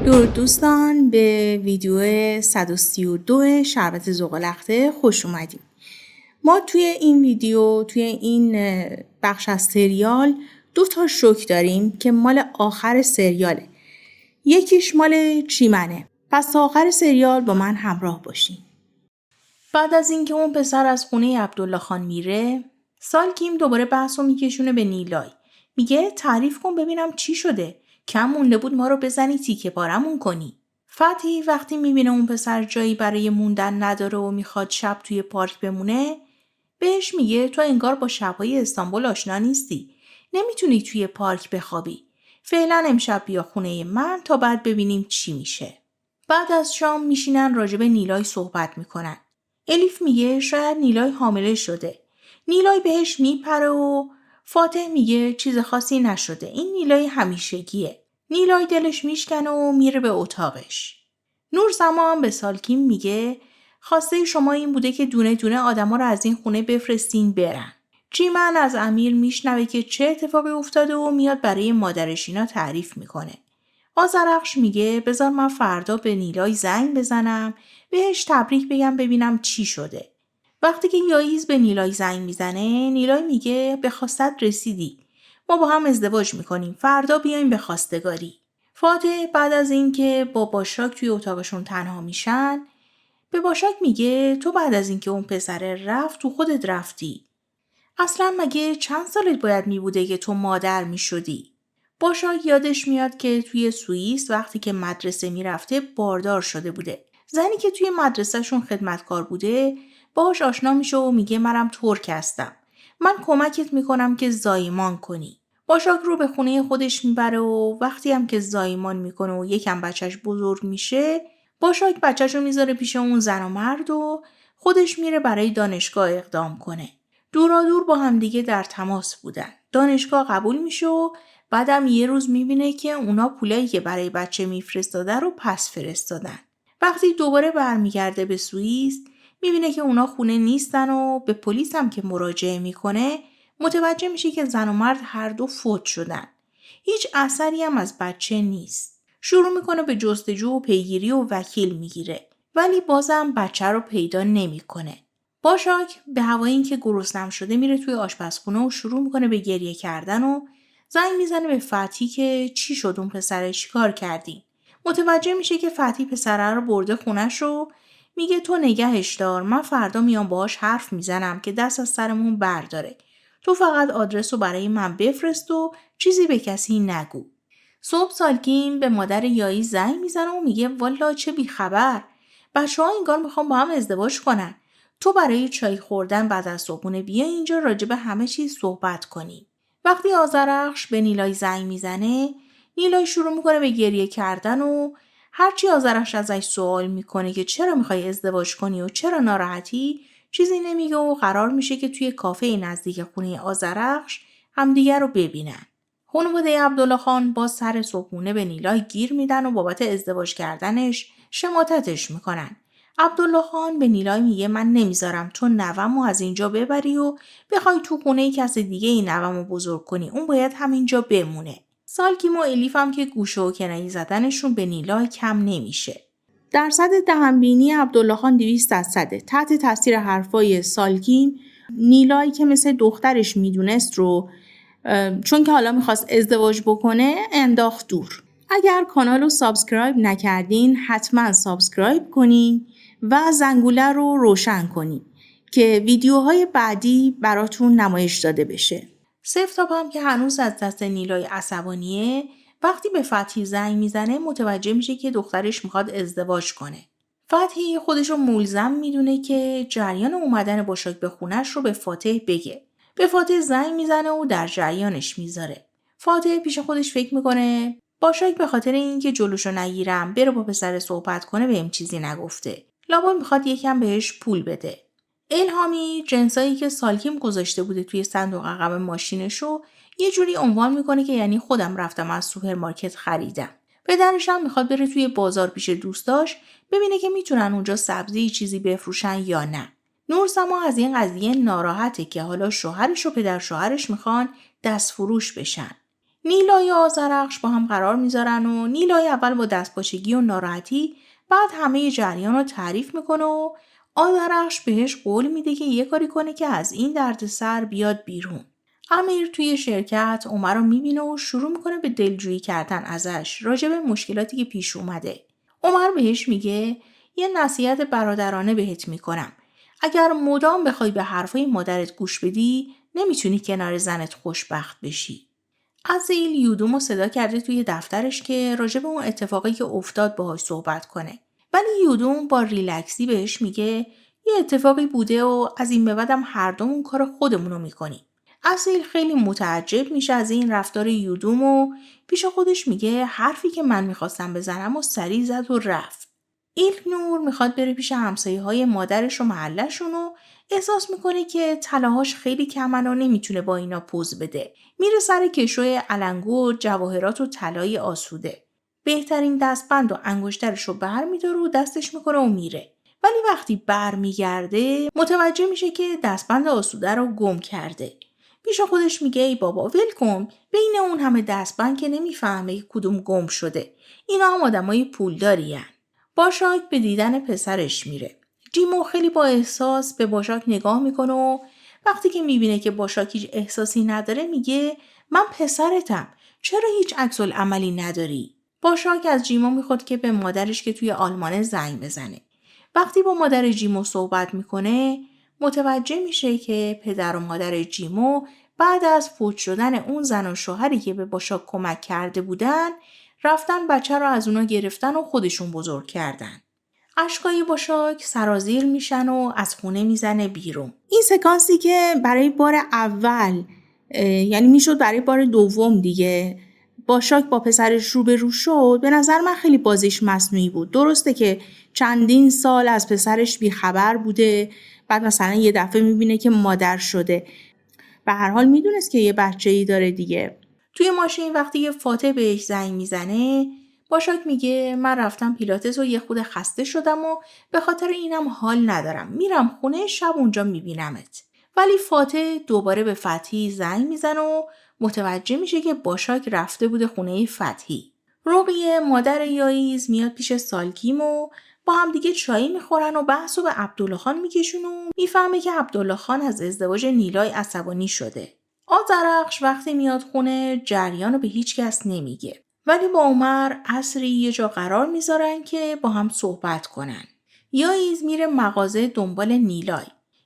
درود دوستان، به ویدیو 132 شربت زغال‌لخته خوش اومدیم. ما توی این ویدیو، توی این بخش از سریال 2 شوک داریم که مال آخر سریاله. یکیش مال چیمنه. پس تا آخر سریال با من همراه باشین. بعد از اینکه اون پسر از خونه عبدالله خان میره، سالکیم دوباره بحثو میکشونه به نیلای. میگه تعریف کن ببینم چی شده. کم مونده بود ما رو بزنی تیکه پارمون کنی. فتحی وقتی میبینه اون پسر جایی برای موندن نداره و میخواد شب توی پارک بمونه، بهش میگه تو انگار با شبهای استانبول آشنا نیستی. نمیتونی توی پارک بخوابی. فعلا امشب بیا خونه من تا بعد ببینیم چی میشه. بعد از شام میشینن راجب نیلای صحبت میکنن. الیف میگه شاید نیلای حامله شده. نیلای بهش میپره و فاتح میگه چیز خاصی نشده. این نیلای همیشگیه. نیلای دلش میشکنه و میره به اتاقش. نورسما هم به سالکیم میگه خواسته شما این بوده که دونه دونه آدما رو از این خونه بفرستین برن. چیمن از امیر میشنوه که چه اتفاقی افتاده و میاد برای مادرش اینا تعریف میکنه. آذرخش میگه بذار من فردا به نیلای زنگ بزنم، بهش تبریک بگم ببینم چی شده. وقتی که یائیز به نیلای زنگ میزنه، نیلای میگه به خواستت رسیدی. ما با هم ازدواج میکنیم. فردا بیایم به خواستگاری. فاتح بعد از اینکه با باشاک توی اتاقشون تنها میشن، به باشاک میگه تو بعد از اینکه اون پسره رفت تو خودت رفتی. اصلا مگه چند سالت باید میبوده که تو مادر میشدی؟ باشاک یادش میاد که توی سوئیس وقتی که مدرسه میرفته باردار شده بوده. زنی که توی مدرسهشون خدمتکار بوده باهاش آشنا میشه و میگه منم ترک هستم. من کمکت میکنم که زایمان کنی. باشاک رو به خونه خودش میبره و وقتی هم که زایمان میکنه و یکم بچهش بزرگ میشه، باشاک بچهش رو میذاره پیش اون زن و مرد و خودش میره برای دانشگاه اقدام کنه. دورادور با همدیگه در تماس بودن. دانشگاه قبول میشه و بعدم یه روز میبینه که اونا پولایی که برای بچه میفرستاده رو پس فرستادن. وقتی دوباره برمیگرده به سوئیس میبینه که اونا خونه نیستن و به پلیس هم که مراجعه میکنه متوجه میشه که زن و مرد هر دو فوت شدن. هیچ اثری هم از بچه نیست. شروع میکنه به جستجو و پیگیری و وکیل میگیره. ولی بازم بچه رو پیدا نمیکنه. باشاک به هوای اینکه گرسنم شده میره توی آشپزخونه و شروع میکنه به گریه کردن و زنگ میزنه به فتحی که چی شد اون پسره چیکار کردی؟ متوجه میشه که فتحی پسره رو برده خونش و میگه تو نگهش دار، من فردا میام باهاش حرف میزنم که دست از سرمون برداره. تو فقط آدرس رو برای من بفرست و چیزی به کسی نگو. صبح سالکیم به مادر یایی زنگ میزنه و میگه والا چه بیخبر. بچه‌ها انگار میخوان با هم ازدواج کنن. تو برای چای خوردن بعد از صبحونه بیا اینجا راجع به همه چیز صحبت کنیم. وقتی آذرخش به نیلای زنگ میزنه، نیلای شروع میکنه به گریه کردن و هرچی آذرخش ازش سوال میکنه که چرا میخوای ازدواج کنی و چرا ناراحتی، چیزی نمیگه و قرار میشه که توی کافه نزدیک خونه آذرخش همدیگر رو ببینن. خانواده عبدالله خان با سر صبحونه به نیلای گیر میدن و بابت ازدواج کردنش شماتتش میکنن. عبدالله خان به نیلای میگه من نمیذارم تو نوامو از اینجا ببری و بخوای تو خونه کس دیگه این نوامو بزرگ کنی. اون باید همینجا بمونه. سالکیم و الیف هم که گوشه و کنایه زدنشون به نیلای کم نمیشه. درصد دهنبینی عبدالله خان 200%. تحت تاثیر حرفای سالکیم، نیلای که مثل دخترش میدونست رو چون که حالا میخواست ازدواج بکنه انداخت دور. اگر کانال رو سابسکرایب نکردین حتما سابسکرایب کنین و زنگوله رو روشن کنین که ویدیوهای بعدی براتون نمایش داده بشه. سفتاب هم که هنوز از دست نیلای عصبانیه، وقتی به فتحی زنگ میزنه متوجه میشه که دخترش میخواد ازدواج کنه. فتحی خودش رو ملزم میدونه که جریان اومدن باشاک به خونش رو به فاتح بگه. به فاتح زنگ میزنه و در جریانش میذاره. فاتح پیش خودش فکر میکنه باشاک به خاطر اینکه جلوشو نگیرم بره با پسر صحبت کنه بهم چیزی نگفته. لابد میخواد یکم بهش پول بده. الهامی جنسایی که سالکیم گذاشته بوده توی صندوق عقب ماشینشو یه جوری عنوان میکنه که یعنی خودم رفتم از سوپرمارکت خریدم. پدرش هم میخواد بره توی بازار پیش دوستاش ببینه که میتونن اونجا سبزی چیزی بفروشن یا نه. نورسما از این قضیه ناراحته که حالا شوهرش و پدر شوهرش میخوان دست فروش بشن. نیلای و آذرخش با هم قرار میذارن و نیلای اول با دستپاچگی و ناراحتی بعد همه جریان رو تعریف میکنه و آذرخش بهش قول میده که یه کاری کنه که از این دردسر بیاد بیرون. امیر توی شرکت عمر رو میبینه و شروع میکنه به دلجویی کردن ازش راجع به مشکلاتی که پیش اومده. عمر بهش میگه یه نصیحت برادرانه بهت میکنم. اگر مدام بخوای به حرفای مادرت گوش بدی نمیتونی کنار زنت خوشبخت بشی. ازیل یودومو صدا کرده توی دفترش که راجع به اون اتفاقی که افتاد باهاش صحبت کنه. ولی یودوم با ریلکسی بهش میگه یه اتفاقی بوده و از این به بعدم هر دومون کار خودمونو میکنیم. ازیل خیلی متعجب میشه از این رفتار یودوم و پیش خودش میگه حرفی که من میخواستم بزنم و سریع زد و رفت. ایلکنور میخواد بره پیش همسایه‌های مادرش و محلشون و احساس میکنه که طلاهاش خیلی کمن و نمیتونه با اینا پوز بده. میره سر کشوی علنگو و جواهرات و طلای آسوده. بهترین دستبند و انگشترش رو بر میداره و دستش میکنه و میره. ولی وقتی بر میگرده متوجه میشه که دستبند آسوده رو گم کرده. پیش خودش میگه ای بابا ول کن، بین اون همه دستبند که نمیفهمه کدوم گم شده. اینا هم آدمای پولدارین. باشاک به دیدن پسرش میره. جیمو خیلی با احساس به باشاک نگاه میکنه و وقتی که میبینه که باشاک هیچ احساسی نداره میگه من پسرتم، چرا هیچ عکس العملی نداری؟ باشاک از جیمو میخواد که به مادرش که توی آلمان زنگ بزنه. وقتی با مادر جیمو صحبت میکنه متوجه میشه که پدر و مادر جیمو بعد از فوت شدن اون زن و شوهری که به باشاک کمک کرده بودن رفتن بچه رو از اونا گرفتن و خودشون بزرگ کردن. اشکای باشاک سرازیر میشن و از خونه میزنه بیرون. این سکانسی که برای بار اول یعنی میشد برای بار دوم دیگه باشاک با پسرش روبرو شد، به نظر من خیلی بازیش مصنوعی بود. درسته که چندین سال از پسرش بیخبر بوده، بعد مثلا یه دفعه میبینه که مادر شده. به هر حال میدونست که یه بچه‌ای داره دیگه. توی ماشین وقتی یه فاتح بهش زنگ میزنه باشاک میگه من رفتم پیلاتس و یه خود خسته شدم و به خاطر اینم حال ندارم، میرم خونه شب اونجا میبینمت. ولی فاتح دوباره به فتحی زنگ میزنه و متوجه میشه که باشاک رفته بوده خونه فتحی. رقیه مادر یاییز میاد پیش سالگیم و با هم دیگه چایی میخورن و بحثو به عبدالله خان میکشون و میفهمه که عبدالله خان از ازدواج نیلای عصبانی شده. آذرخش وقتی میاد خونه جریانو به هیچ کس نمیگه. ولی با عمر عصری یه جا قرار میذارن که با هم صحبت کنن. یاییز میره مغازه دنبال نیلای.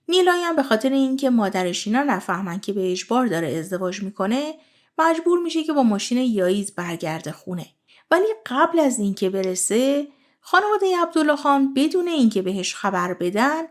نیلای هم به خاطر اینکه مادرش اینا نفهمن که به اجبار داره ازدواج میکنه مجبور میشه که با ماشین یاییز برگرده خونه. ولی قبل از اینکه برسه خانواده عبدالله خان بدون اینکه بهش خبر بدن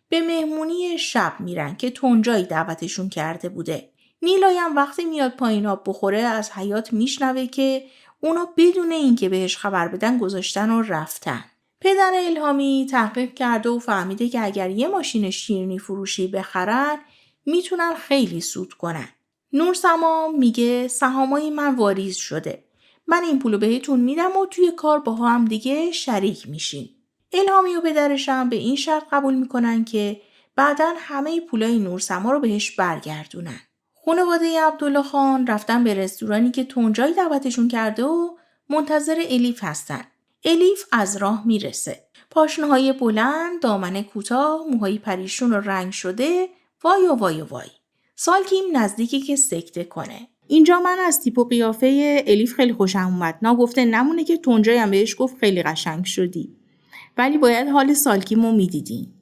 به مهمونی شب میرن که تنجایی دعوتشون کرده بوده. نیلای هم وقتی میاد پایین آب بخوره از حیاط میشنوه که اونا بدون اینکه بهش خبر بدن گذاشتن و رفتن. پدر الهامی تحقیق کرده و فهمیده که اگر یه ماشین شیرینی فروشی بخرن میتونن خیلی سود کنن. نورسما میگه سهامای من واریز شده. من این پولو بهتون میدم و توی کار با هم دیگه شریک میشین. الهامی و پدرش هم به این شرط قبول میکنن که بعداً همه پولای نورسما رو بهش برگردونن. خانواده عبدالله خان رفتن به رستورانی که تنجایی دعوتشون کرده و منتظر الیف هستن. الیف از راه میرسه. پاشنه‌های بلند، دامن کوتاه، موهای پریشون و رنگ شده، وای و وای و وای. سالکیم نزدیکی که سکته کنه. اینجا من از تیپ و قیافه الیف خیلی خوشم اومد. نگفته نمونه که تنجایی هم بهش گفت خیلی قشنگ شدی. ولی باید حال سالکیمو میدیدین.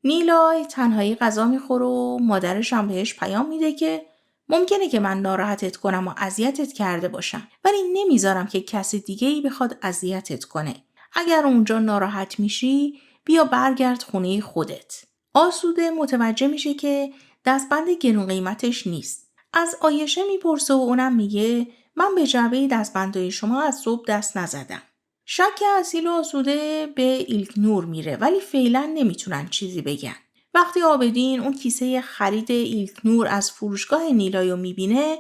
نیلای تنهایی غذا میخوره و مادرش هم بهش پیام میده که ممکنه که من ناراحتت کنم و اذیتت کرده باشم، ولی نمیذارم که کسی دیگه‌ای بخواد اذیتت کنه. اگر اونجا ناراحت میشی بیا برگرد خونه خودت. آسوده متوجه میشه که دستبند گرون قیمتش نیست. از آیشه میپرسه و اونم میگه من به جعبه دستبندهای شما از صبح دست نزدم. شک اصیل و آسوده به ایلکنور میره ولی فعلا نمیتونن چیزی بگن. وقتی آبدین اون کیسه خرید ایلکنور از فروشگاه نیلایو میبینه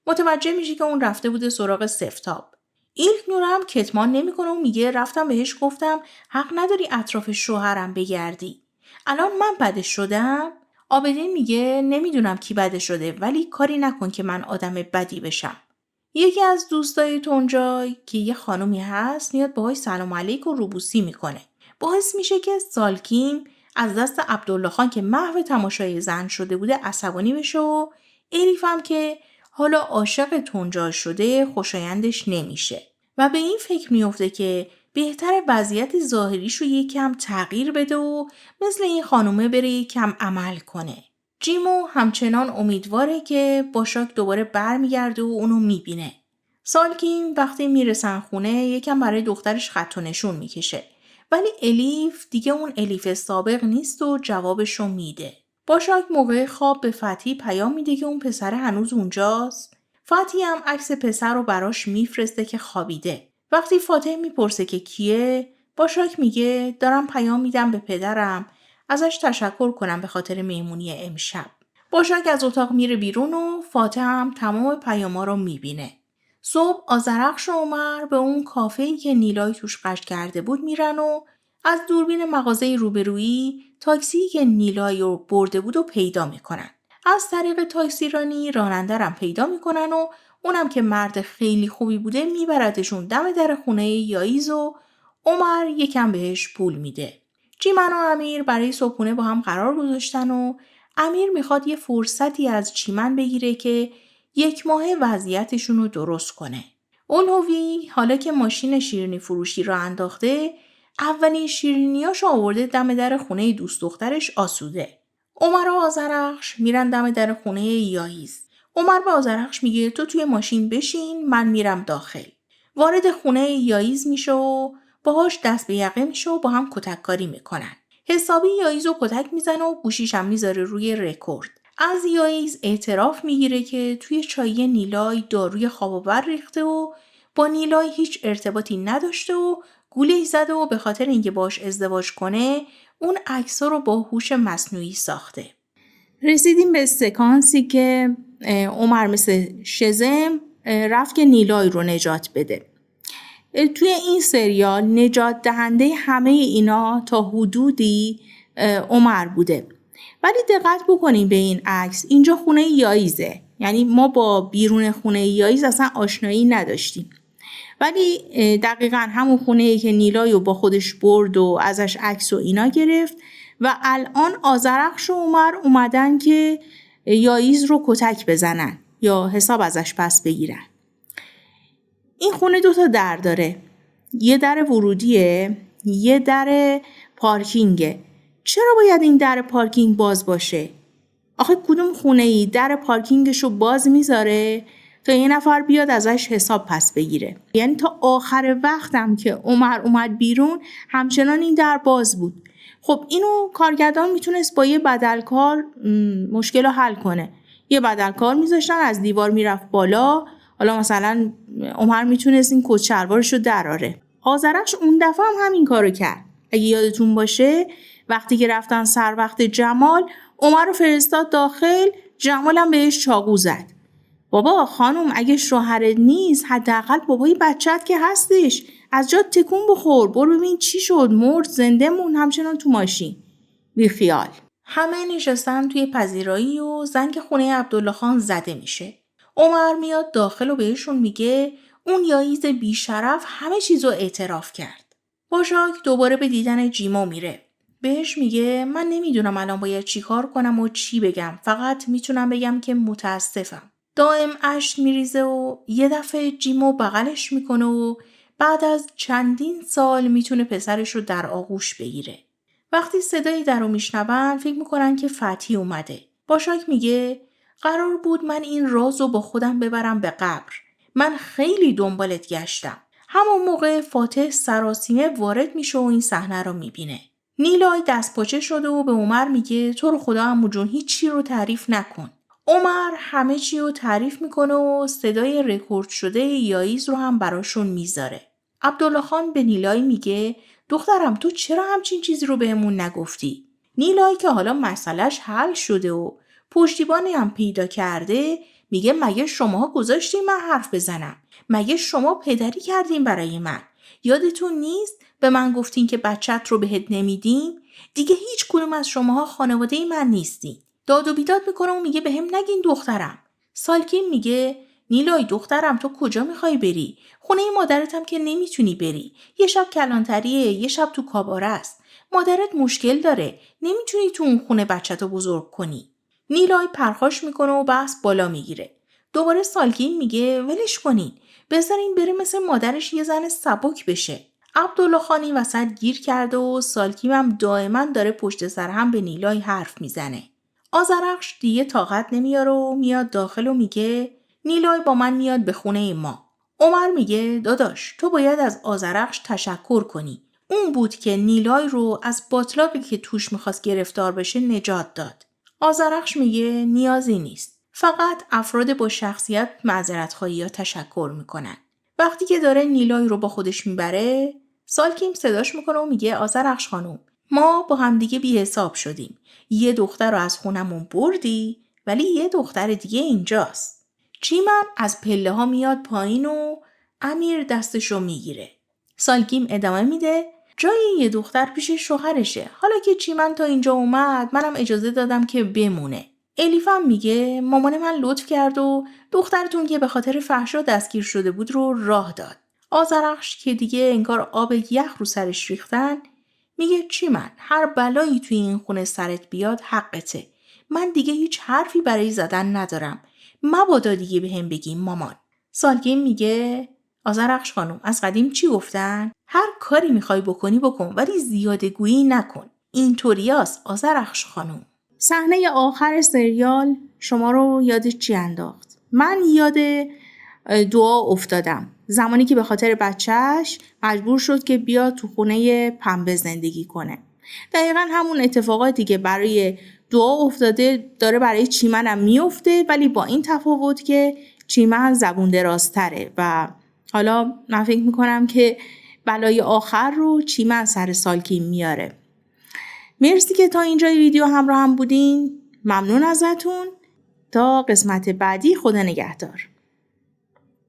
متوجه میشه که اون رفته بوده سراغ سفتاب. ایلکنور هم کتمان نمیکنه و میگه رفتم بهش گفتم حق نداری اطراف شوهرم بگردی. الان من بدش شدم؟ آبدین میگه نمیدونم کی بده شده ولی کاری نکن که من آدم بدی بشم. یکی از دوستای تونجای که یه خانومی هست میاد باهاش سلام علیک و روبوسی میکنه. باعث میشه که سالکیم از دست عبدالله خان که محو تماشای زن شده بوده عصبانی بشه و الیف هم که حالا عاشق تونجای شده خوشایندش نمیشه و به این فکر میفته که بهتر وضعیت ظاهریشو یکم تغییر بده و مثل این خانومه بره یکم عمل کنه. جیمو همچنان امیدواره که باشاک دوباره برمیگرده و اونو میبینه. سالکین وقتی میرسن خونه یکم برای دخترش خط و نشون میکشه. ولی الیف دیگه اون الیف سابق نیست و جوابشو میده. باشاک موقع خواب به فتی پیام میده که اون پسر هنوز اونجاست. فتی هم عکس پسر رو براش میفرسته که خوابیده. وقتی فاتح میپرسه که کیه، باشاک میگه دارم پیام میدم به پدرم ازش تشکر کنم به خاطر مهمونی امشب. باشاک از اتاق میره بیرون و فاتح هم تمام پیاما رو میبینه. صبح آذرخش و عمر به اون کافه‌ای که نیلای توش قصد کرده بود میرن و از دوربین مغازه روبرویی تاکسی که نیلای رو برده بود و پیدا میکنن. از طریق تاکسیرانی راننده رو پیدا میکنن و اونم که مرد خیلی خوبی بوده میبردشون دم در خونه یاییز و عمر یکم بهش پول میده. چیمن و امیر برای صبحونه با هم قرار گذاشتن و امیر میخواد یه فرصتی از چیمن بگیره که 1 ماه وضعیتشون رو درست کنه. اولوی حالا که ماشین شیرینی فروشی را انداخته اولین شیرینیاشو آورده دم در خونه دوست دخترش آسوده. عمر و آذرخش میرن دم در خونه یاییز. عمر به آذرخش میگه تو توی ماشین بشین من میرم داخل. وارد خونه یاییز میشه و باهاش دست به یقه میشه و با هم کتک کاری میکنن. حسابی یاییز رو کتک میزنه و گوشیش هم میذاره روی رکورد. از یاییز اعتراف میگیره که توی چای نیلای داروی خواب آور ریخته و با نیلای هیچ ارتباطی نداشته و گوله‌ای زده و به خاطر اینکه باش ازدواج کنه اون عکس‌ها رو با هوش مصنوعی ساخته. رسیدیم به سکانسی که عمر مثل شزم رفت که نیلای رو نجات بده. توی این سریال نجات دهنده همه اینا تا حدودی عمر بوده. ولی دقت بکنیم به این عکس، اینجا خونه یاییزه، یعنی ما با بیرون خونه یاییز اصلا آشنایی نداشتیم. ولی دقیقا همون خونه‌ای که نیلای رو با خودش برد و ازش عکس و اینا گرفت و الان آذرخش و عمر اومدن که یاییز رو کتک بزنن یا حساب ازش پس بگیرن. این خونه 2 در داره. یه در ورودیه، یه در پارکینگه. چرا باید این در پارکینگ باز باشه؟ آخه کدوم خونه‌ای در پارکینگشو باز میذاره تا یه نفر بیاد ازش حساب پس بگیره؟ یعنی تا آخر وقتم که عمر اومد بیرون همچنان این در باز بود. خب اینو کارگردان میتونست با یه بدلکار مشکل رو حل کنه. یه بدلکار میذاشتن از دیوار میرفت بالا، حالا مثلا عمر میتونست این کت شلوارشو دراره. آذرخش اون دفعه هم همین کارو کرد. اگه یادتون باشه وقتی که رفتن سر وقت جمال، عمر رو فرستاد داخل، جمال هم بهش چاقو زد. بابا خانم اگه شوهرت نیست حداقل بابای بچت که هستش، از جات تکون بخور، برو ببین چی شد، مرد زنده مون همچنان تو ماشین. بی خیال. همه نشستن توی پذیرایی و زنگ خونه عبدالله خان زده میشه. عمر میاد داخل و بهشون میگه اون یاییز بیشرف همه چیزو اعتراف کرد. باشاک دوباره به دیدن جیمو میره. بهش میگه من نمیدونم الان باید چی کار کنم و چی بگم، فقط میتونم بگم که متاسفم. دائم اشک میریزه و یه دفعه جیمو بغلش میکنه و بعد از چندین سال میتونه پسرش رو در آغوش بگیره. وقتی صدای در رو میشنون فکر میکنن که فتی اومده. باشاک میگه قرار بود من این راز رو با خودم ببرم به قبر. من خیلی دنبالت گشتم. همون موقع فاتح سراسیمه وارد میشه و این صحنه رو میبینه. نیلای دست پاچه شده و به عمر میگه تو رو خدا عمو جون هیچی رو تعریف نکن. عمر همه چی رو تعریف میکنه و صدای رکورد شده یاییز رو هم براشون میذاره. عبدالله خان به نیلای میگه دخترم تو چرا همچین چیزی رو بهمون نگفتی؟ نیلای که حالا مسئلهش حل شده و پشتیبانی هم پیدا کرده میگه مگه شماها گذاشتین من حرف بزنم؟ مگه شما پدری کردین برای من؟ یادتون نیست به من گفتین که بچت رو بهت نمیدیم؟ دیگه هیچ کدوم از شماها خانواده من نیستین. داد و بیداد میکنه و میگه بهم نگین دخترم. سالکین میگه نیلای دخترم تو کجا میخوای بری؟ خونه مادرت هم که نمیتونی بری. یه شب کلانتریه، یه شب تو کاباره است. مادرت مشکل داره. نمیتونی تو اون خونه بچه‌تو بزرگ کنی. نیلای پرخاش میکنه و بحث بالا میگیره. دوباره سالگین میگه ولش کنین. بذارین بره مثل مادرش یه زن سبک بشه. عبدالله خانی وسط گیر کرده و سالگین هم دائما داره پشت سر هم به نیلای حرف میزنه. آذرخش دیگه طاقت نمیاره و میاد داخل و میگه نیلای با من میاد به خونه ما. عمر میگه داداش تو باید از آذرخش تشکر کنی. اون بود که نیلای رو از باطلاقی که توش میخواست گرفتار بشه نجات داد. آذرخش میگه نیازی نیست. فقط افراد با شخصیت معذرت‌خواهی یا تشکر میکنن. وقتی که داره نیلای رو با خودش میبره، سالکیم صداش میکنه و میگه آذرخش خانوم ما با همدیگه بی حساب شدیم. یه دختر رو از خونمون بردی ولی یه دختر دیگه اینجاست. چیمن از پله ها میاد پایین و امیر دستشو میگیره. سالگیم ادامه میده جای یه دختر پیش شوهرشه. حالا که چیمن تا اینجا اومد منم اجازه دادم که بمونه. الیفم میگه مامان من لطف کرد و دخترتون که به خاطر فحشا دستگیر شده بود رو راه داد. آذرخش که دیگه انگار آب یخ رو سرش ریختن میگه چیمن هر بلایی توی این خونه سرت بیاد حقته. من دیگه هیچ حرفی برای زدن ندارم. مبادا دیگه به هم بگیم مامان. سالگین میگه آذرخش خانم از قدیم چی گفتن؟ هر کاری میخوای بکنی بکن ولی زیاده گویی نکن. اینطوریاست آذرخش خانم. صحنه آخر سریال شما رو یاد چی انداخت؟ من یاد دعا افتادم. زمانی که به خاطر بچهش مجبور شد که بیاد تو خونه پنبه زندگی کنه. دقیقا همون اتفاقاتی که برای دعا افتاده داره برای چیمن هم میفته ولی با این تفاوت که چیمن زبون درازتره و حالا من فکر میکنم که بلای آخر رو چیمن سر سالکین میاره. مرسی که تا اینجای ویدیو همراه هم بودین. ممنون ازتون. تا قسمت بعدی خدا نگهدار.